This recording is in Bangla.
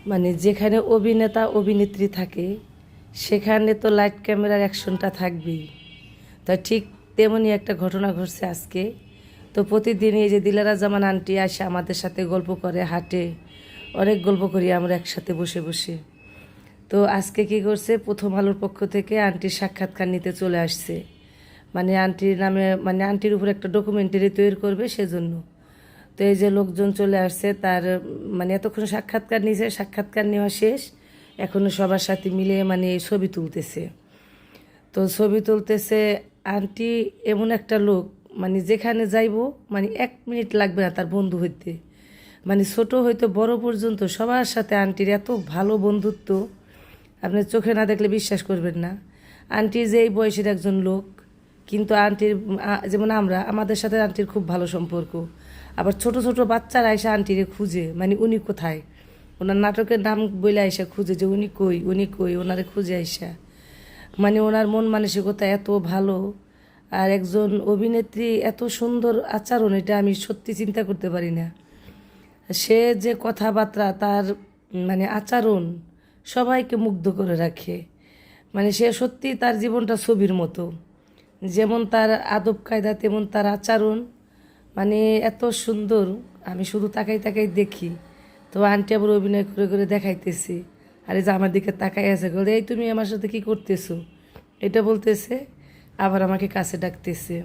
মানে যেখানে অভিনেতা অভিনেত্রী থাকে সেখানে তো লাইট ক্যামেরার অ্যাকশনটা থাকবেই। তা ঠিক তেমনই একটা ঘটনা ঘটছে আজকে। তো প্রতিদিনই এই যে দিলারা জামান আন্টি আসে আমাদের সাথে গল্প করে, হাঁটে, অনেক গল্প করি আমরা একসাথে বসে বসে। তো আজকে কি করছে, প্রথম আলোর পক্ষ থেকে আন্টির সাক্ষাৎকার নিতে চলে আসছে। মানে আন্টির নামে, মানে আন্টির উপর একটা ডকুমেন্টারি তৈরি করবে সেজন্য। তো এই যে লোকজন চলে আসছে তার, মানে এতক্ষণ সাক্ষাৎকার নিয়েছে, সাক্ষাৎকার নেওয়া শেষ, এখনও সবার সাথে মিলে মানে ছবি তুলতেছে। তো ছবি তুলতেছে। আন্টি এমন একটা লোক, মানে যেখানে যাইবো মানে 1 মিনিট লাগবে না তার বন্ধু হইতে। মানে ছোট হইতে বড় পর্যন্ত সবার সাথে আন্টির এত ভালো বন্ধুত্ব, আপনি চোখে না দেখলে বিশ্বাস করবেন না। আন্টি যে এই বয়সের একজন লোক, কিন্তু আন্টির যেমন আমরা, আমাদের সাথে আন্টির খুব ভালো সম্পর্ক। আবার ছোট ছোট বাচ্চারা এসে আন্টিরে খুঁজে, মানে উনি কোথায়, ওনার নাটকের নাম বলে আইসা খুঁজে যে উনি কই, উনি কই, ওনারে খুঁজে আইসা। মানে ওনার মন মানসিকতা এত ভালো। আর একজন অভিনেত্রী এত সুন্দর আচরণ, এটা আমি সত্যি চিন্তা করতে পারি না। সে যে কথাবার্তা, তার মানে আচরণ সবাইকে মুগ্ধ করে রাখে। মানে সে সত্যি তার জীবনটা ছবির মতো, যেমন তার আদব কায়দা তেমন তার আচরণ, মানে এত সুন্দর। আমি শুধু তাকাই তাকাই দেখি। তো আন্টি আবার অভিনয় করে করে দেখাইতেছি। আর এই যে আমার দিকে তাকাই আছে, এই তুমি আমার সাথে কি করতেছো, এটা বলতেছে, আবার আমাকে কাছে ডাকতেছে।